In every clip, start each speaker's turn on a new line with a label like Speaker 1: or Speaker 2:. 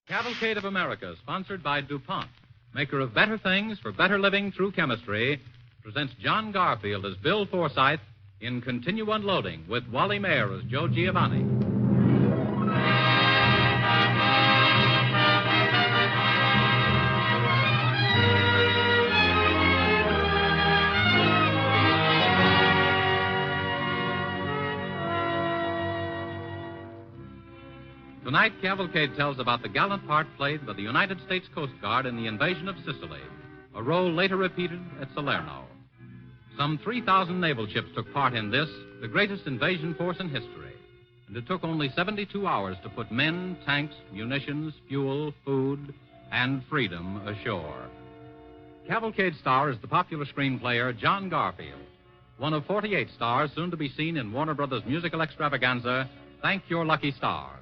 Speaker 1: Cavalcade of America, sponsored by DuPont, maker of better things for better living through chemistry, presents John Garfield as Bill Forsythe in Continue Unloading with Wally Mayer as Joe Giovanni. Tonight, Cavalcade tells about the gallant part played by the United States Coast Guard in the invasion of Sicily, a role later repeated at Salerno. Some 3,000 naval ships took part in this, the greatest invasion force in history, and it took only 72 hours to put men, tanks, munitions, fuel, food, and freedom ashore. Cavalcade star is the popular screen player John Garfield, one of 48 stars soon to be seen in Warner Brothers' musical extravaganza, Thank Your Lucky Stars.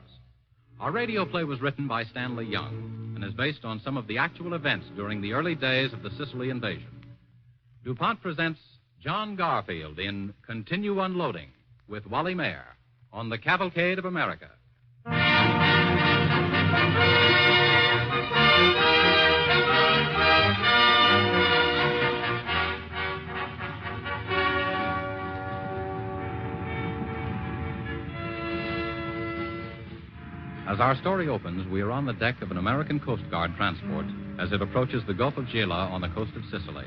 Speaker 1: Our radio play was written by Stanley Young and is based on some of the actual events during the early days of the Sicily invasion. DuPont presents John Garfield in Continue Unloading with Wally Mayer on the Cavalcade of America. As our story opens, we are on the deck of an American Coast Guard transport as it approaches the Gulf of Gela on the coast of Sicily,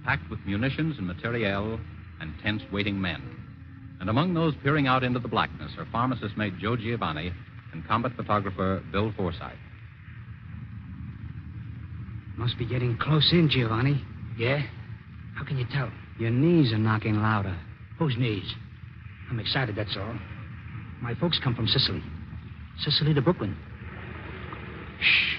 Speaker 1: packed with munitions and materiel and tense waiting men. And among those peering out into the blackness are pharmacist mate Joe Giovanni and combat photographer Bill Forsythe.
Speaker 2: Must be getting close in, Giovanni.
Speaker 3: Yeah? How can you tell?
Speaker 2: Your knees are knocking louder.
Speaker 3: Whose knees? I'm excited, that's all. My folks come from Sicily. Sicily to Brooklyn.
Speaker 2: Shh.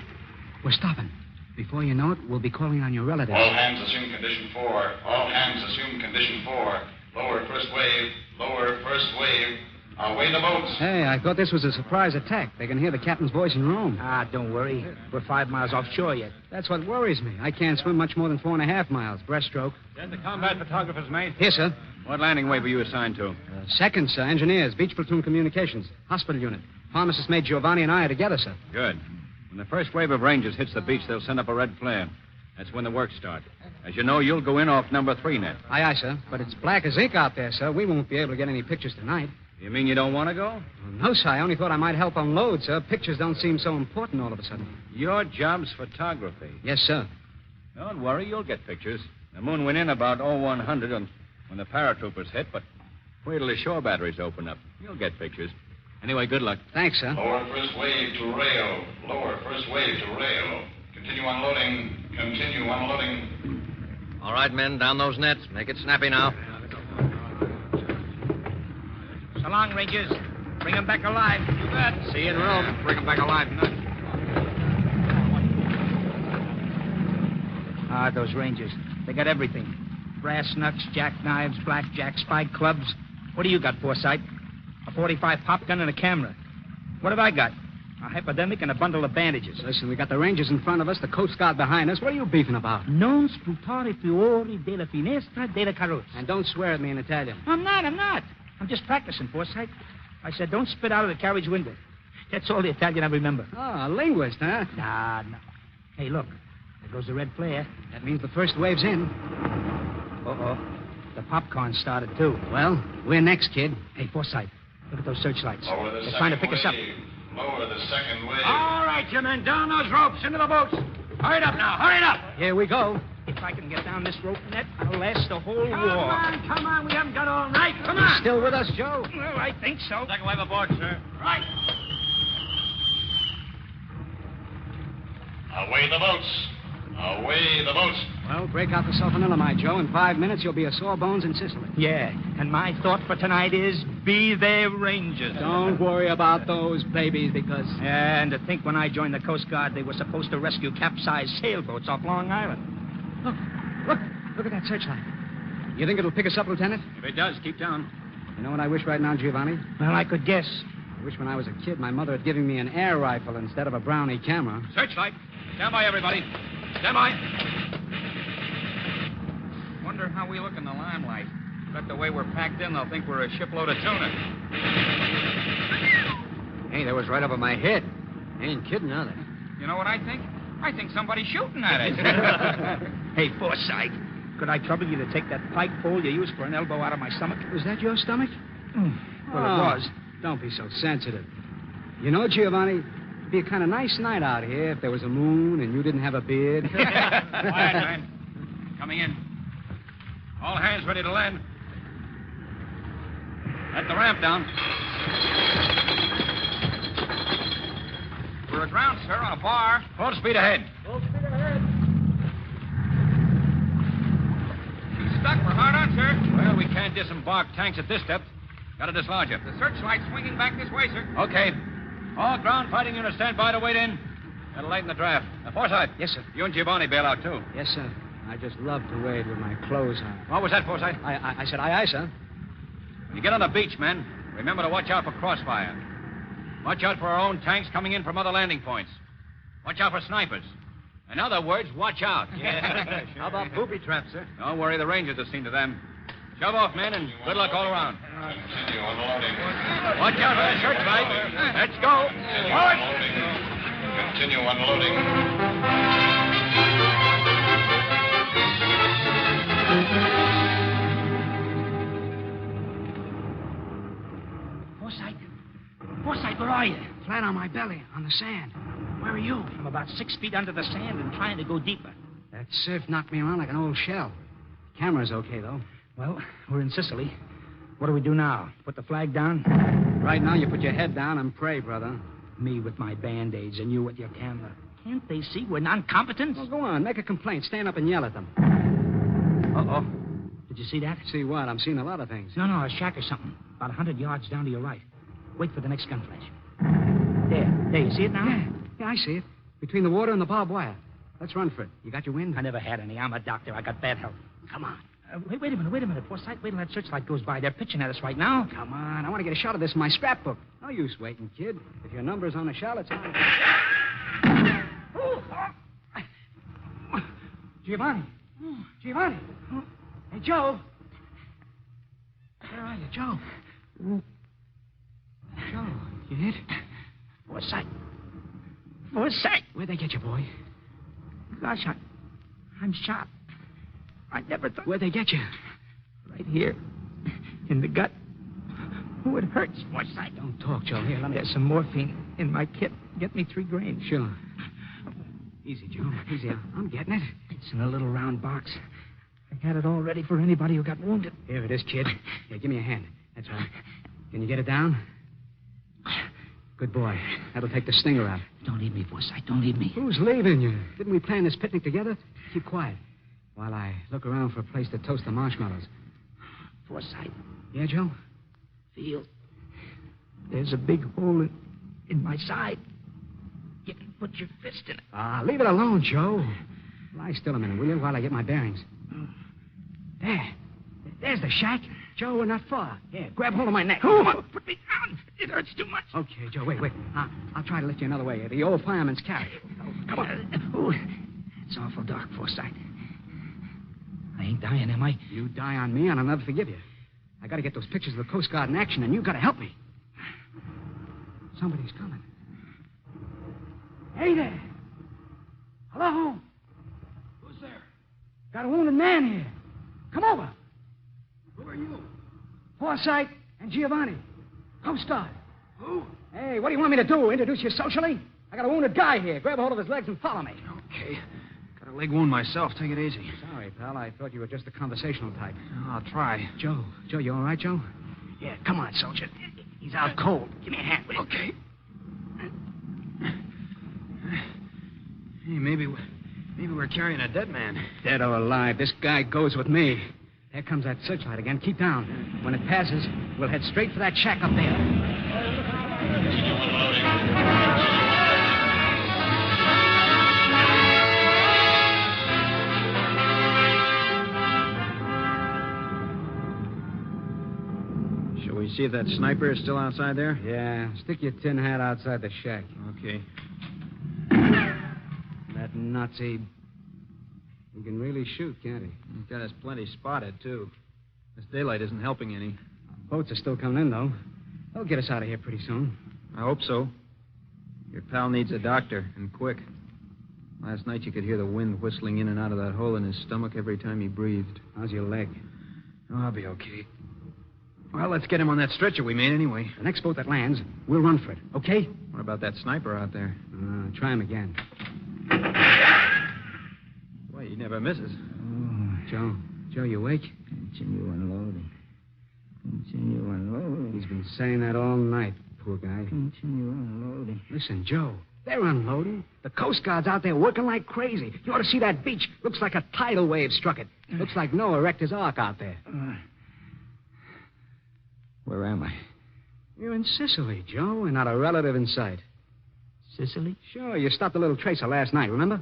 Speaker 2: We're stopping. Before you know it, we'll be calling on your relatives.
Speaker 4: All hands assume condition 4. All hands assume condition 4. Lower first wave. Lower first wave. Away the boats.
Speaker 2: Hey, I thought this was a surprise attack. They can hear the captain's voice in Rome.
Speaker 3: Don't worry. We're 5 miles offshore yet.
Speaker 2: That's what worries me. I can't swim much more than 4.5 miles, breaststroke.
Speaker 5: That's the combat photographer's mate.
Speaker 2: Here, sir.
Speaker 5: What landing wave were you assigned to?
Speaker 2: Second, sir. Engineers, Beach Platoon Communications, Hospital Unit. Pharmacist mate Giovanni and I are together, sir.
Speaker 5: Good. When the first wave of Rangers hits the beach, they'll send up a red flare. That's when the work starts. As you know, you'll go in off number 3 net.
Speaker 2: Aye, aye, sir. But it's black as ink out there, sir. We won't be able to get any pictures tonight.
Speaker 5: You mean you don't want to go?
Speaker 2: No, sir. I only thought I might help unload, sir. Pictures don't seem so important all of a sudden.
Speaker 5: Your job's photography.
Speaker 2: Yes, sir.
Speaker 5: Don't worry, you'll get pictures. The moon went in about 0100 when the paratroopers hit, but wait till the shore batteries open up. You'll get pictures. Anyway, good luck.
Speaker 2: Thanks, sir.
Speaker 4: Lower first wave to rail. Lower first wave to rail. Continue unloading. Continue unloading.
Speaker 6: All right, men, down those nets. Make it snappy now.
Speaker 3: So long, Rangers. Bring them back alive. You bet.
Speaker 6: See you in Rome. Bring them back alive.
Speaker 3: Those Rangers. They got everything. Brass knucks, jackknives, blackjack, spike clubs. What do you got, Forsythe? A 45 pop gun and a camera. What have I got? A hypodermic and a bundle of bandages.
Speaker 2: Listen, we got the Rangers in front of us, the Coast Guard behind us. What are you beefing about?
Speaker 3: Non sputare fuori della finestra della carrozza.
Speaker 2: And don't swear at me in Italian.
Speaker 3: I'm not. I'm just practicing, Forsythe. I said, don't spit out of the carriage window. That's all the Italian I remember.
Speaker 2: Oh, a linguist, huh?
Speaker 3: Nah. Hey, look. There goes the red flare.
Speaker 2: That means the first wave's in.
Speaker 3: Uh-oh. The popcorn started, too.
Speaker 2: Well, we're next, kid.
Speaker 3: Hey, Forsythe, look at those searchlights.
Speaker 4: Lower the
Speaker 3: They're trying to pick us up.
Speaker 4: Lower the second wave.
Speaker 5: All right, you men, down those ropes into the boats. Hurry it up now, hurry it up.
Speaker 2: Here we go.
Speaker 3: If I can get down this rope net, I'll last the whole war.
Speaker 5: Come on, we haven't got all night. Come on.
Speaker 2: Still with us, Joe?
Speaker 3: Well, I think so.
Speaker 5: Second wave aboard, sir. Right.
Speaker 4: Away the boats. Away the boats.
Speaker 2: Well, break out the sulfanilamide, Joe. In 5 minutes, you'll be a sore bones in Sicily.
Speaker 3: Yeah, and my thought for tonight is be their Rangers.
Speaker 2: Don't worry about those babies, because...
Speaker 3: And to think when I joined the Coast Guard, they were supposed to rescue capsized sailboats off Long Island.
Speaker 2: Look at that searchlight. You think it'll pick us up, Lieutenant?
Speaker 5: If it does, keep down.
Speaker 2: You know what I wish right now, Giovanni?
Speaker 3: Well, I could guess.
Speaker 2: I wish when I was a kid, my mother had given me an air rifle instead of a Brownie camera.
Speaker 5: Searchlight. Stand by, everybody. Stand by. Wonder how we look in the limelight. But the way we're packed in, they'll think we're a shipload of tuna.
Speaker 6: Hey, that was right over my head. Ain't kidding, are they?
Speaker 3: You know what I think? I think somebody's shooting at us. Hey, Forsythe, could I trouble you to take that pike pole you used for an elbow out of my stomach?
Speaker 2: Was that your stomach?
Speaker 3: Well, it was.
Speaker 2: Don't be so sensitive. You know, Giovanni, it'd be a kind of nice night out here if there was a moon and you didn't have a beard.
Speaker 5: Quiet, man. Coming in. All hands ready to land. Let the ramp down.
Speaker 3: We're aground, sir, on a bar.
Speaker 5: Full speed ahead.
Speaker 3: He's stuck. We're hard on, sir.
Speaker 5: Well, we can't disembark tanks at this depth. Got to dislodge it.
Speaker 3: The searchlight's swinging back this way, sir.
Speaker 5: Okay. All ground fighting units stand by to wait in. That'll lighten the draft. Forsythe.
Speaker 2: Yes, sir.
Speaker 5: You and Giovanni bail out, too.
Speaker 2: Yes, sir. I just love to wade with my clothes on.
Speaker 5: What was that, Forsythe?
Speaker 2: I said aye, sir.
Speaker 5: When you get on the beach, men, remember to watch out for crossfire. Watch out for our own tanks coming in from other landing points. Watch out for snipers. In other words, watch out.
Speaker 2: Yeah. How about booby traps, sir?
Speaker 5: Don't worry, the Rangers have seen to them. Shove off, men, and good luck all around.
Speaker 4: Continue unloading.
Speaker 5: Watch out for the searchlight. Let's go.
Speaker 4: Continue
Speaker 5: Forward.
Speaker 4: unloading. Continue unloading.
Speaker 3: Forsythe, where are you?
Speaker 2: Flat on my belly, on the sand. Where are you?
Speaker 3: I'm about 6 feet under the sand and trying to go deeper.
Speaker 2: That surf knocked me around like an old shell. Camera's okay, though.
Speaker 3: Well, we're in Sicily. What do we do now? Put the flag down?
Speaker 2: Right now, you put your head down and pray, brother.
Speaker 3: Me with my Band-Aids and you with your camera. Can't they see we're non-competent?
Speaker 2: Well, go on. Make a complaint. Stand up and yell at them.
Speaker 3: Uh-oh. Did you see that?
Speaker 2: See what? I'm seeing a lot of things.
Speaker 3: No, a shack or something. About 100 yards down to your right. Wait for the next gun flash. There, you see it now?
Speaker 2: Yeah, I see it. Between the water and the barbed wire. Let's run for it. You got your wind?
Speaker 3: I never had any. I'm a doctor. I got bad health.
Speaker 2: Come on.
Speaker 3: Wait a minute. Forsythe, wait till that searchlight goes by. They're pitching at us right now.
Speaker 2: Come on. I want to get a shot of this in my scrapbook. No use waiting, kid. If your number's on the shell, it's on. Giovanni. Giovanni. Hey, Joe. Where are you, Joe? Joe, you hit?
Speaker 3: Forsythe.
Speaker 2: Where'd they get you, boy?
Speaker 3: Gosh, I'm shot. I never thought...
Speaker 2: Where'd they get you?
Speaker 3: Right here. In the gut. Oh, it hurts, Forsythe.
Speaker 2: Don't talk, Joe. Here, let me...
Speaker 3: There's some morphine in my kit. Get me 3 grains.
Speaker 2: Sure. Easy, Joe. Easy. I'm getting it.
Speaker 3: It's in a little round box. I had it all ready for anybody who got wounded.
Speaker 2: Here it is, kid. Here, give me a hand. That's right. Can you get it down? Good boy. That'll take the stinger out.
Speaker 3: Don't leave me, Forsythe. Don't leave me.
Speaker 2: Who's leaving you? Didn't we plan this picnic together? Keep quiet while I look around for a place to toast the marshmallows.
Speaker 3: Forsythe.
Speaker 2: Yeah, Joe?
Speaker 3: Feel. There's a big hole in my side. You can put your fist in it.
Speaker 2: Leave it alone, Joe. Lie still a minute, will you, while I get my bearings. There. There's the shack. Joe, we're not far. Here, grab hold of my neck.
Speaker 3: Come on, put me down. It hurts too much.
Speaker 2: Okay, Joe, wait. I'll try to lift you another way. The old fireman's carry. Come on.
Speaker 3: It's awful dark, Forsythe. I ain't dying, am I?
Speaker 2: You die on me, and I'll never forgive you. I got to get those pictures of the Coast Guard in action, and you got to help me. Somebody's coming. Hey there. Hello?
Speaker 6: Who's there?
Speaker 2: Got a wounded man here. Come over.
Speaker 6: Who are you?
Speaker 2: Forsythe and Giovanni. Coast Guard.
Speaker 6: Who?
Speaker 2: Hey, what do you want me to do? Introduce you socially? I got a wounded guy here. Grab a hold of his legs and follow me.
Speaker 6: Okay. Got a leg wound myself. Take it easy.
Speaker 2: Sorry, pal. I thought you were just a conversational type.
Speaker 6: I'll try.
Speaker 2: Joe, you all right, Joe?
Speaker 3: Yeah, come on, soldier. He's out cold. Give me a hand, will you?
Speaker 6: Okay. Hey, maybe we're carrying a dead man.
Speaker 2: Dead or alive, this guy goes with me. There comes that searchlight again. Keep down. When it passes, we'll head straight for that shack up there.
Speaker 4: Continue unloading.
Speaker 6: Shall we see if that sniper is still outside there?
Speaker 2: Yeah, stick your tin hat outside the shack.
Speaker 6: Okay.
Speaker 2: That Nazi... He can really shoot, can't he?
Speaker 6: He's got us plenty spotted, too. This daylight isn't helping any.
Speaker 2: Boats are still coming in, though. They'll get us out of here pretty soon.
Speaker 6: I hope so. Your pal needs a doctor, and quick. Last night you could hear the wind whistling in and out of that hole in his stomach every time he breathed.
Speaker 2: How's your leg?
Speaker 6: Oh, I'll be okay. Well, let's get him on that stretcher we made anyway.
Speaker 2: The next boat that lands, we'll run for it, okay?
Speaker 6: What about that sniper out there?
Speaker 2: Try him again.
Speaker 6: Boy, he never misses.
Speaker 2: Oh, Joe. Joe, you awake?
Speaker 3: Continue unloading. Continue unloading.
Speaker 2: He's been saying that all night, poor guy.
Speaker 3: Continue unloading.
Speaker 2: Listen, Joe, they're unloading. The Coast Guard's out there working like crazy. You ought to see that beach. Looks like a tidal wave struck it. Looks like Noah wrecked his ark out there.
Speaker 3: Where am I?
Speaker 2: You're in Sicily, Joe, and not a relative in sight.
Speaker 3: Sicily?
Speaker 2: Sure, you stopped a little tracer last night, remember?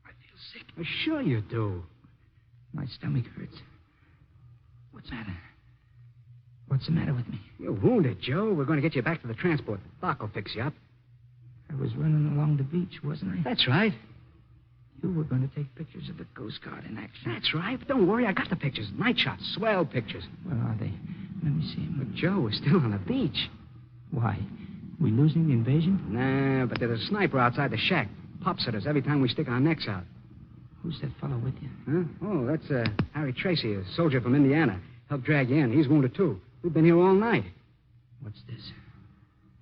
Speaker 3: I feel sick.
Speaker 2: Well, sure you do.
Speaker 3: My stomach hurts. What's the matter? What's the matter with me?
Speaker 2: You're wounded, Joe. We're going to get you back to the transport. Doc will fix you up.
Speaker 3: I was running along the beach, wasn't I?
Speaker 2: That's right.
Speaker 3: You were going to take pictures of the Coast Guard in action.
Speaker 2: That's right. But don't worry, I got the pictures. Night shots, swell pictures.
Speaker 3: Where are they? Let me see them.
Speaker 2: But, Joe, we're still on the beach.
Speaker 3: Why? We losing the invasion?
Speaker 2: Nah, but there's a sniper outside the shack. Pops at us every time we stick our necks out.
Speaker 3: Who's that fellow with you?
Speaker 2: Huh? Oh, that's Harry Tracy, a soldier from Indiana. Helped drag you in. He's wounded, too. We've been here all night.
Speaker 3: What's this?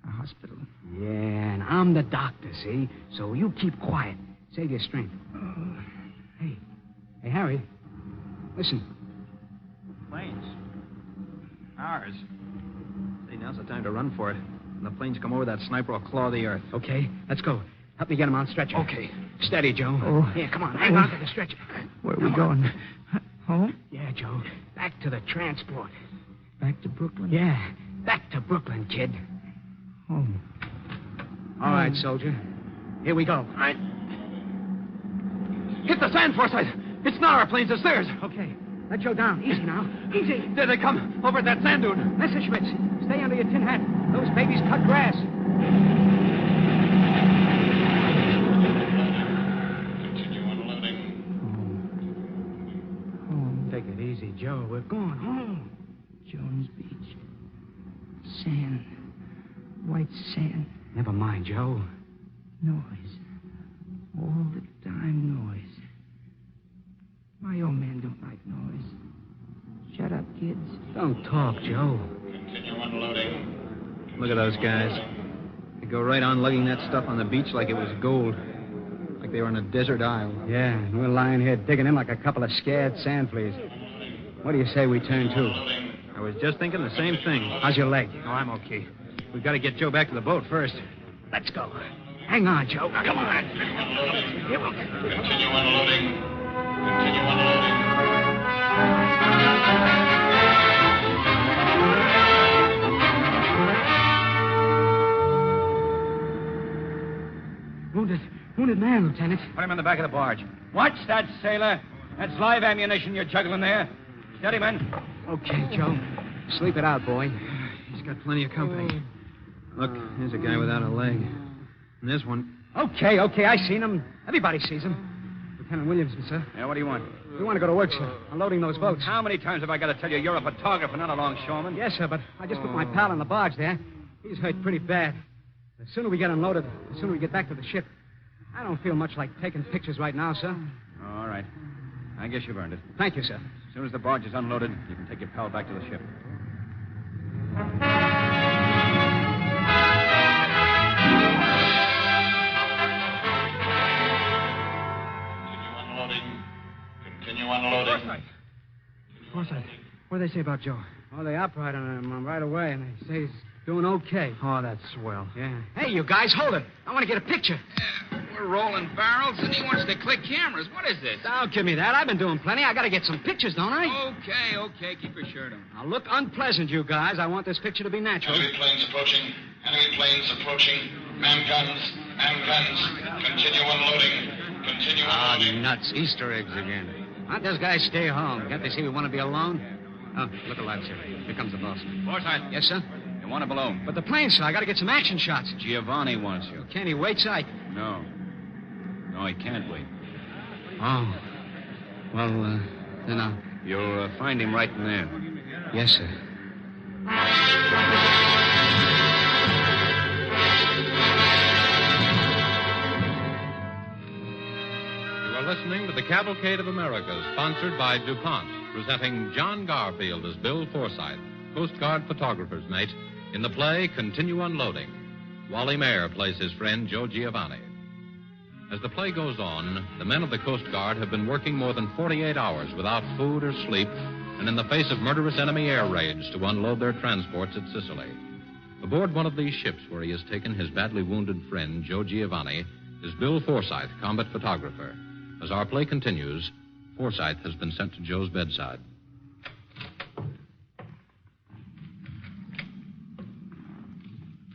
Speaker 3: A hospital?
Speaker 2: Yeah, and I'm the doctor, see? So you keep quiet. Save your strength. Hey, Harry. Listen.
Speaker 6: Planes. Ours. See, now's the time to run for it. When the planes come over, that sniper will claw the earth.
Speaker 2: Okay, let's go. Help me get him on stretcher.
Speaker 6: Okay.
Speaker 2: Steady, Joe.
Speaker 3: Oh.
Speaker 2: Here, come on. Hang on to the stretcher.
Speaker 3: Where are we going? Home?
Speaker 2: Yeah, Joe. Back to the transport.
Speaker 3: Back to Brooklyn?
Speaker 2: Yeah, back to Brooklyn, kid.
Speaker 3: Home.
Speaker 2: All right, soldier. Here we go. All right.
Speaker 6: Hit the sand, Forsyth. It's not our planes, it's theirs.
Speaker 2: Okay. Let Joe down. Easy now. Easy.
Speaker 6: There they come, over at that sand dune.
Speaker 2: Messerschmitts, stay under your tin hat. Those babies cut grass.
Speaker 4: Continue unloading.
Speaker 3: Home.
Speaker 2: Take it easy, Joe. We're going home.
Speaker 3: Jones Beach. Sand. White sand.
Speaker 2: Never mind, Joe.
Speaker 3: Noise. All the time noise. My old man don't like noise. Shut up, kids.
Speaker 2: Don't talk, Joe.
Speaker 4: Continue unloading.
Speaker 6: Look at those guys. They go right on lugging that stuff on the beach like it was gold. Like they were on a desert isle.
Speaker 2: Yeah, and we're lying here digging in like a couple of scared sand fleas. What do you say we turn to?
Speaker 6: I was just thinking the same thing.
Speaker 2: How's your leg?
Speaker 6: Oh, I'm okay. We've got to get Joe back to the boat first.
Speaker 2: Let's go. Hang on, Joe. Come on. Here we go.
Speaker 4: Continue unloading. Continue unloading.
Speaker 2: Wounded man, Lieutenant.
Speaker 5: Put him in the back of the barge. Watch that, sailor. That's live ammunition you're juggling there. Steady, men.
Speaker 2: Okay, Joe. Sleep it out, boy.
Speaker 6: He's got plenty of company. Look, here's a guy without a leg. And this one.
Speaker 2: Okay, I seen him. Everybody sees him. Lieutenant Williamson, sir.
Speaker 5: Yeah, what do you want?
Speaker 2: We want to go to work, sir. Unloading those boats.
Speaker 5: How many times have I got to tell you you're a photographer, not a longshoreman?
Speaker 2: Yes, sir, but I just put my pal in the barge there. He's hurt pretty bad. The sooner we get unloaded, the sooner we get back to the ship. I don't feel much like taking pictures right now, sir.
Speaker 5: All right. I guess you've earned it.
Speaker 2: Thank you, sir.
Speaker 5: As soon as the barge is unloaded, you can take your pal back to the ship.
Speaker 4: Continue unloading.
Speaker 6: Forsyth, what do they say about Joe?
Speaker 2: Oh, they operated on him right away, and they say he's doing okay.
Speaker 6: Oh, that's swell.
Speaker 2: Yeah. Hey, you guys, hold it. I want to get a picture.
Speaker 7: We're rolling barrels, and he wants to click cameras. What is this?
Speaker 2: Don't give me that. I've been doing plenty. I got to get some pictures, don't I?
Speaker 7: Okay. Keep your shirt on.
Speaker 2: Now, look unpleasant, you guys. I want this picture to be natural.
Speaker 4: Enemy planes approaching. Enemy planes approaching. Man guns. Man guns. Continue unloading. Continue unloading.
Speaker 2: Nuts. Easter eggs again. Why don't those guys stay home? Can't they see we want to be alone? Oh, look alive, sir. Here comes the boss.
Speaker 5: Forsyth.
Speaker 2: Yes, sir?
Speaker 5: You want it below?
Speaker 2: But the plane, sir. I got to get some action shots.
Speaker 5: Giovanni wants you.
Speaker 2: Can't he wait, sir?
Speaker 5: No, he can't wait.
Speaker 2: Oh. Well, then I'll...
Speaker 5: You'll find him right in there.
Speaker 2: Yes, sir.
Speaker 1: You're listening to the Cavalcade of America, sponsored by DuPont, presenting John Garfield as Bill Forsythe, Coast Guard photographer's mate, in the play Continue Unloading. Wally Mayer plays his friend Joe Giovanni. As the play goes on, the men of the Coast Guard have been working more than 48 hours without food or sleep, and in the face of murderous enemy air raids to unload their transports at Sicily. Aboard one of these ships where he has taken his badly wounded friend, Joe Giovanni, is Bill Forsythe, combat photographer. As our play continues, Forsythe has been sent to Joe's bedside.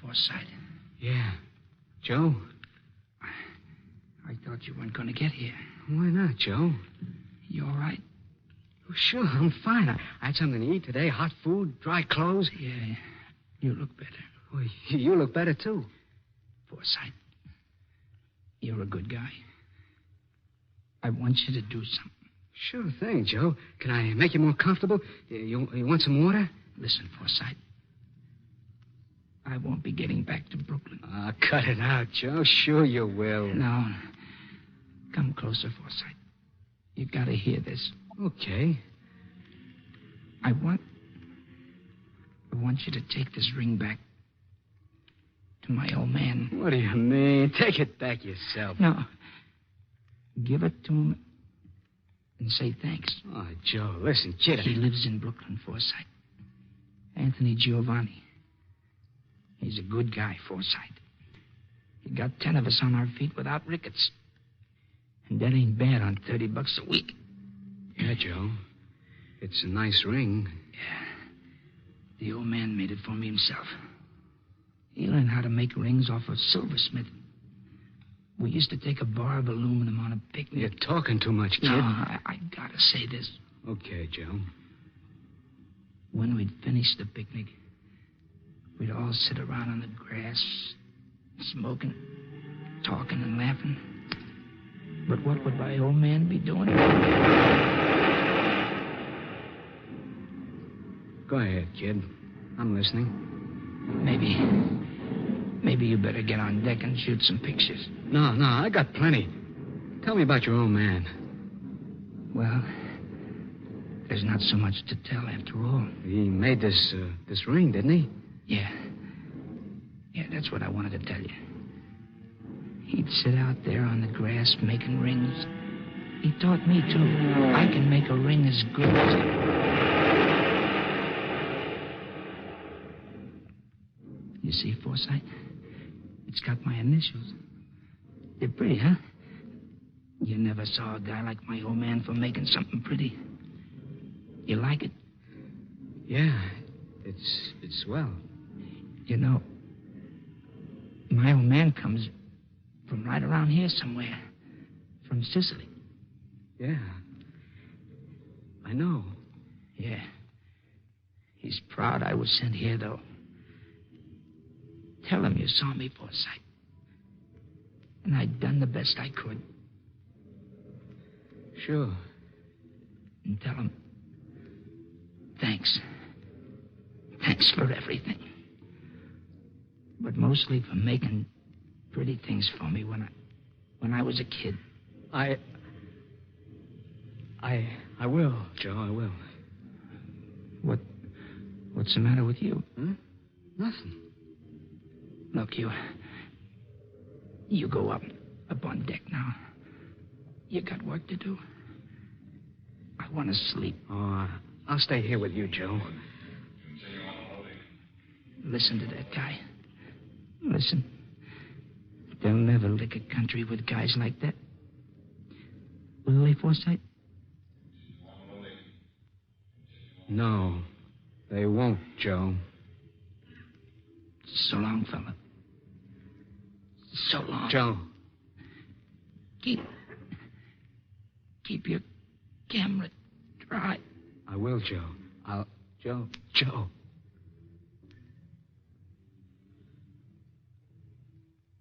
Speaker 3: Forsythe.
Speaker 2: Yeah. Joe?
Speaker 3: I thought you weren't going to get here.
Speaker 2: Why not, Joe?
Speaker 3: You all right?
Speaker 2: Oh, sure, I'm fine. I had something to eat today, hot food, dry clothes.
Speaker 3: Yeah, you look better.
Speaker 2: Well, you look better, too.
Speaker 3: Forsythe, you're a good guy. I want you to do something.
Speaker 2: Sure thing, Joe. Can I make you more comfortable? You want some water?
Speaker 3: Listen, Forsythe. I won't be getting back to Brooklyn.
Speaker 2: Cut it out, Joe. Sure you will.
Speaker 3: No. Come closer, Forsythe. You gotta hear this.
Speaker 2: Okay.
Speaker 3: I want you to take this ring back to my old man.
Speaker 2: What do you mean? Take it back yourself.
Speaker 3: No. Give it to him and say thanks.
Speaker 2: Oh, Joe, listen, kid.
Speaker 3: He lives in Brooklyn, Forsythe. Anthony Giovanni. He's a good guy, Forsythe. He got 10 of us on our feet without rickets. And that ain't bad on $30 a week.
Speaker 2: Yeah, Joe. It's a nice ring.
Speaker 3: Yeah. The old man made it for me himself. He learned how to make rings off a silversmith. We used to take a bar of aluminum on a picnic.
Speaker 2: You're talking too much, kid.
Speaker 3: No, I gotta say this.
Speaker 2: Okay, Joe.
Speaker 3: When we'd finished the picnic, we'd all sit around on the grass, smoking, talking and laughing. But what would my old man be doing?
Speaker 2: Go ahead, kid. I'm listening.
Speaker 3: Maybe you better get on deck and shoot some pictures.
Speaker 2: No, I got plenty. Tell me about your old man.
Speaker 3: Well, there's not so much to tell after all.
Speaker 2: He made this ring, didn't he?
Speaker 3: Yeah. Yeah, that's what I wanted to tell you. He'd sit out there on the grass making rings. He taught me, too. I can make a ring as good as... You see, Forsythe? It's got my initials. They're pretty, huh? You never saw a guy like my old man for making something pretty. You like it?
Speaker 2: Yeah, it's swell.
Speaker 3: You know, my old man comes from right around here somewhere. From Sicily.
Speaker 2: Yeah. I know.
Speaker 3: Yeah. He's proud I was sent here, though. Tell him you saw me, Forsythe. And I'd done the best I could.
Speaker 2: Sure.
Speaker 3: And tell him, thanks. Thanks for everything. But mostly for making pretty things for me when I was a kid.
Speaker 2: I will, Joe, I will.
Speaker 3: What's the matter with you?
Speaker 2: Nothing.
Speaker 3: Look, you go up on deck now. You got work to do. I want to sleep.
Speaker 2: Oh, I'll stay here with you, Joe.
Speaker 3: Listen to that guy. Listen. They'll never lick a country with guys like that. Will they, Forsythe?
Speaker 2: No, they won't, Joe.
Speaker 3: So long, fella. So long.
Speaker 2: Joe.
Speaker 3: Keep your camera dry.
Speaker 2: I will, Joe. Joe.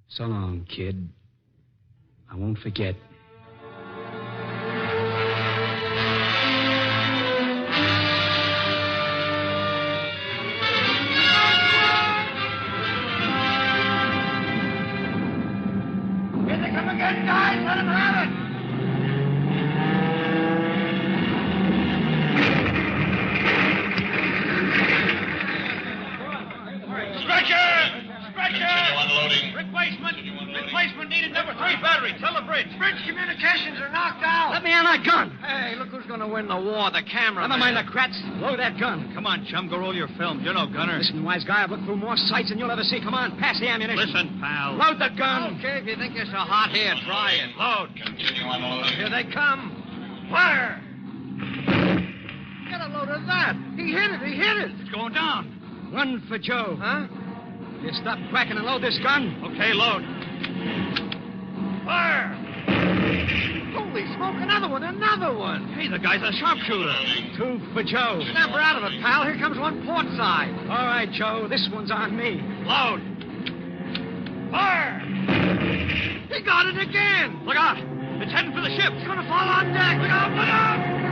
Speaker 2: So long, kid. I won't forget.
Speaker 8: Here they come again, guys. Let them have it.
Speaker 5: Number 3 battery, tell the bridge.
Speaker 8: Bridge communications are knocked out.
Speaker 2: Let me have that gun.
Speaker 6: Hey, look who's going to win the war, the camera.
Speaker 2: Never mind the crats. Load that gun.
Speaker 6: Come on, chum, go roll your film. You're no gunner.
Speaker 2: Listen, wise guy, I've looked through more sights than you'll ever see. Come on, pass the ammunition.
Speaker 6: Listen, pal.
Speaker 2: Load the gun.
Speaker 6: Okay, if you think you're so hot here, try it. Load.
Speaker 4: Continue unloading.
Speaker 6: Here they come. Fire! Get a load of that. He hit it.
Speaker 5: It's going down.
Speaker 2: Run for Joe.
Speaker 6: Huh?
Speaker 2: You stop cracking and load this gun.
Speaker 5: Okay, load.
Speaker 6: Fire! Holy smoke, another one.
Speaker 5: Hey, the guy's a sharpshooter.
Speaker 2: 2 for Joe.
Speaker 6: Snap her out of it, pal. Here comes one port side.
Speaker 2: All right, Joe, this one's on me.
Speaker 5: Load.
Speaker 6: Fire! He got it again.
Speaker 5: Look out. It's heading for the ship.
Speaker 6: It's going to fall on deck. Look out, look out!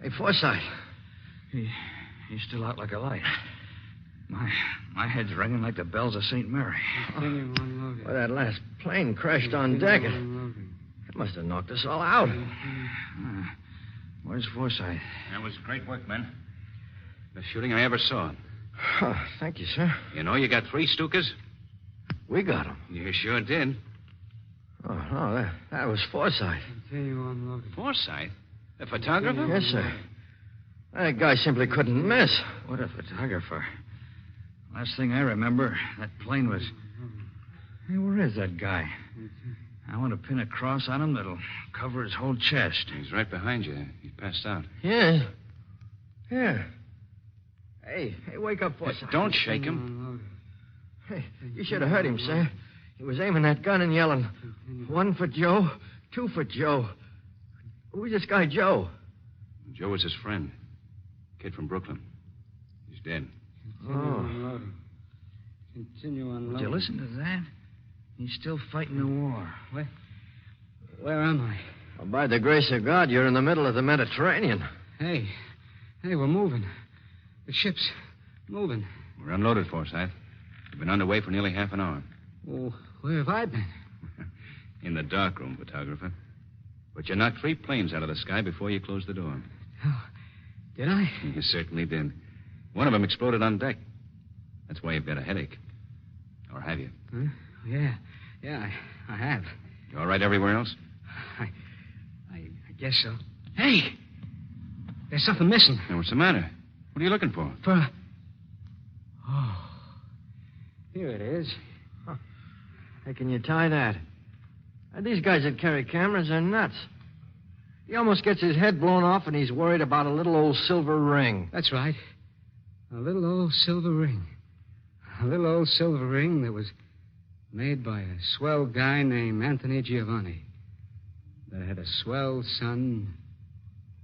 Speaker 8: Hey, Forsythe.
Speaker 6: He's still out like a light. My head's ringing like the bells of St. Mary.
Speaker 8: Well, that last plane crashed on deck. It must have knocked us all out.
Speaker 6: Where's Forsythe?
Speaker 5: That was great work, men. Best shooting I ever saw.
Speaker 8: Oh, thank you, sir.
Speaker 5: You know you got 3 Stukas?
Speaker 8: We got him.
Speaker 5: You sure did.
Speaker 8: Oh, no, that was Forsythe.
Speaker 5: Forsythe? The photographer?
Speaker 8: Yes, sir. That guy simply couldn't miss.
Speaker 6: What a photographer. Last thing I remember, that plane was... Hey, where is that guy? I want to pin a cross on him that'll cover his whole chest.
Speaker 5: He's right behind you. He passed out.
Speaker 8: Yeah. Yeah. Hey, wake up, Forsythe.
Speaker 5: Don't shake him.
Speaker 8: Hey, you should have heard him, sir. He was aiming that gun and yelling, 1 for Joe, 2 for Joe. Who's this guy, Joe?
Speaker 5: Joe was his friend. Kid from Brooklyn. He's dead.
Speaker 8: Oh.
Speaker 2: Continue on.
Speaker 6: Did you listen to that? He's still fighting the war.
Speaker 2: Where am I?
Speaker 8: Well, by the grace of God, you're in the middle of the Mediterranean.
Speaker 2: Hey, we're moving. The ship's moving.
Speaker 5: We're unloaded, Forsythe. We've been underway for nearly half an hour.
Speaker 2: Well, where have I been?
Speaker 5: In the darkroom, photographer. But you knocked 3 planes out of the sky before you closed the door.
Speaker 2: Oh, did I?
Speaker 5: You certainly did. One of them exploded on deck. That's why you've got a headache. Or have you?
Speaker 2: Huh? Yeah, I have.
Speaker 5: You all right everywhere else?
Speaker 2: I guess so. Hey! There's something missing.
Speaker 5: Now, what's the matter? What are you looking for?
Speaker 2: Oh. Here it is.
Speaker 8: Huh. How can you tie that? These guys that carry cameras are nuts. He almost gets his head blown off, and he's worried about a little old silver ring.
Speaker 2: That's right. A little old silver ring. A little old silver ring that was made by a swell guy named Anthony Giovanni that had a swell son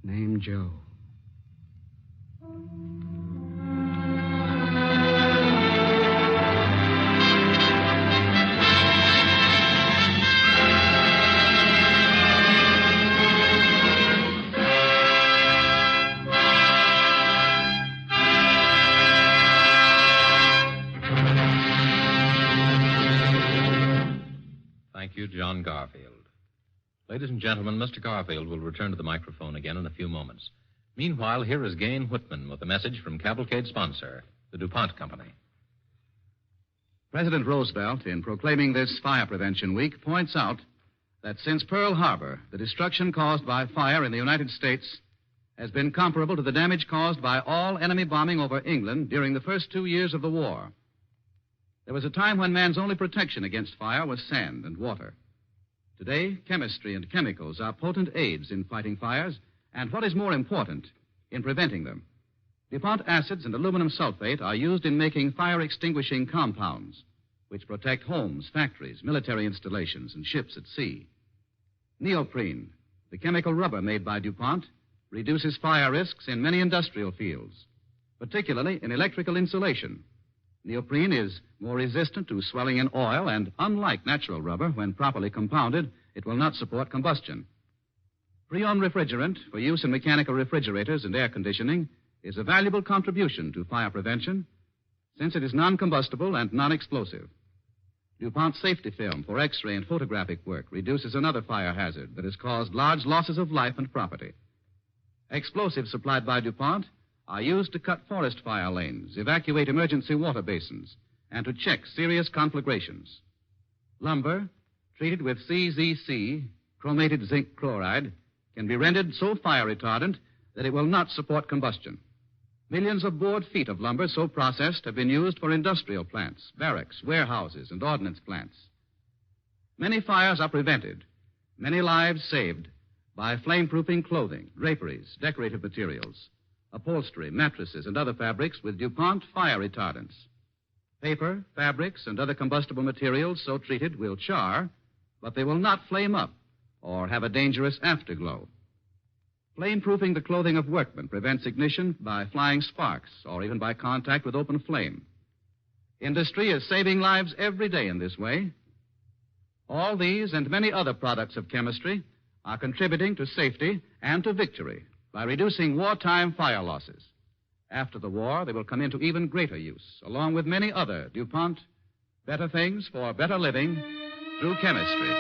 Speaker 2: named Joe.
Speaker 1: Thank you, John Garfield. Ladies and gentlemen, Mr. Garfield will return to the microphone again in a few moments. Meanwhile, here is Gain Whitman with a message from Cavalcade sponsor, the DuPont Company.
Speaker 9: President Roosevelt, in proclaiming this Fire Prevention Week, points out that since Pearl Harbor, the destruction caused by fire in the United States has been comparable to the damage caused by all enemy bombing over England during the first 2 years of the war. There was a time when man's only protection against fire was sand and water. Today, chemistry and chemicals are potent aids in fighting fires, and what is more important, in preventing them. DuPont acids and aluminum sulfate are used in making fire-extinguishing compounds, which protect homes, factories, military installations, and ships at sea. Neoprene, the chemical rubber made by DuPont, reduces fire risks in many industrial fields, particularly in electrical insulation. Neoprene is more resistant to swelling in oil, and unlike natural rubber, when properly compounded, it will not support combustion. Freon refrigerant for use in mechanical refrigerators and air conditioning is a valuable contribution to fire prevention, since it is non-combustible and non-explosive. DuPont safety film for X-ray and photographic work reduces another fire hazard that has caused large losses of life and property. Explosives supplied by DuPont are used to cut forest fire lanes, evacuate emergency water basins, and to check serious conflagrations. Lumber, treated with CZC, chromated zinc chloride, can be rendered so fire retardant that it will not support combustion. Millions of board feet of lumber so processed have been used for industrial plants, barracks, warehouses, and ordnance plants. Many fires are prevented, many lives saved by flame-proofing clothing, draperies, decorative materials, upholstery, mattresses, and other fabrics with DuPont fire retardants. Paper, fabrics, and other combustible materials so treated will char, but they will not flame up or have a dangerous afterglow. Flame-proofing the clothing of workmen prevents ignition by flying sparks or even by contact with open flame. Industry is saving lives every day in this way. All these and many other products of chemistry are contributing to safety and to victory by reducing wartime fire losses. After the war, they will come into even greater use, along with many other DuPont better things for better living through chemistry.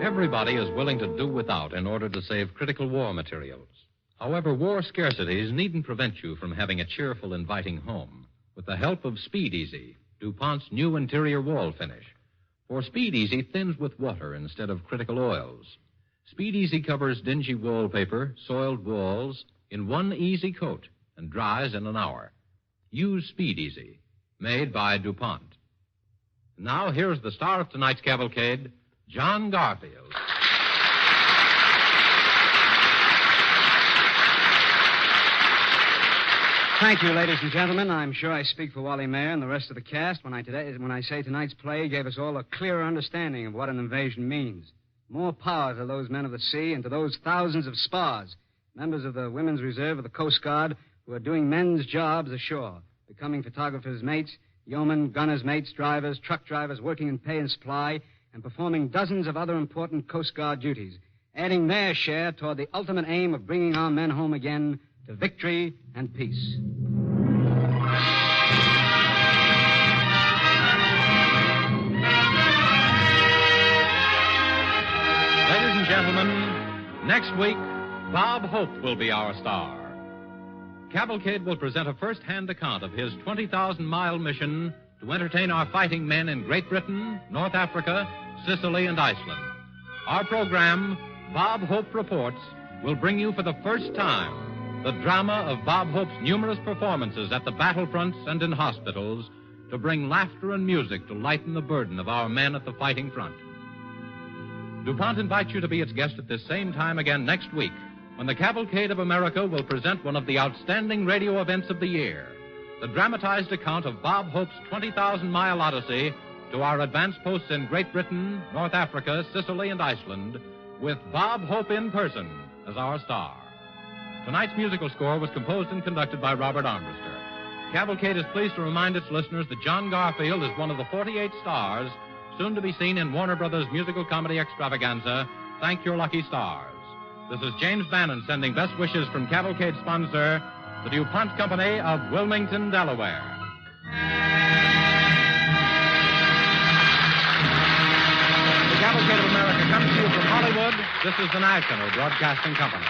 Speaker 1: Everybody is willing to do without in order to save critical war materials. However, war scarcities needn't prevent you from having a cheerful, inviting home with the help of Speed Easy, DuPont's new interior wall finish. For Speed Easy thins with water instead of critical oils. Speed Easy covers dingy wallpaper, soiled walls in one easy coat and dries in an hour. Use Speed Easy, made by DuPont. Now, here's the star of tonight's cavalcade, John Garfield.
Speaker 2: Thank you, ladies and gentlemen. I'm sure I speak for Wally Mayer and the rest of the cast when I say tonight's play gave us all a clearer understanding of what an invasion means. More power to those men of the sea and to those thousands of spars, members of the Women's Reserve of the Coast Guard, who are doing men's jobs ashore, becoming photographers' mates, yeomen, gunners' mates, drivers, truck drivers, working in pay and supply, and performing dozens of other important Coast Guard duties, adding their share toward the ultimate aim of bringing our men home again to victory and peace.
Speaker 1: Ladies and gentlemen, next week, Bob Hope will be our star. Cavalcade will present a first-hand account of his 20,000-mile mission to entertain our fighting men in Great Britain, North Africa, Sicily, and Iceland. Our program, Bob Hope Reports, will bring you for the first time the drama of Bob Hope's numerous performances at the battlefronts and in hospitals to bring laughter and music to lighten the burden of our men at the fighting front. DuPont invites you to be its guest at this same time again next week, when the Cavalcade of America will present one of the outstanding radio events of the year, the dramatized account of Bob Hope's 20,000-mile odyssey to our advance posts in Great Britain, North Africa, Sicily, and Iceland, with Bob Hope in person as our star. Tonight's musical score was composed and conducted by Robert Armbruster. Cavalcade is pleased to remind its listeners that John Garfield is one of the 48 stars soon to be seen in Warner Brothers' musical comedy extravaganza, Thank Your Lucky Stars. This is James Bannon sending best wishes from Cavalcade sponsor, the DuPont Company of Wilmington, Delaware. The Cavalcade of America comes to you from Hollywood. This is the National Broadcasting Company.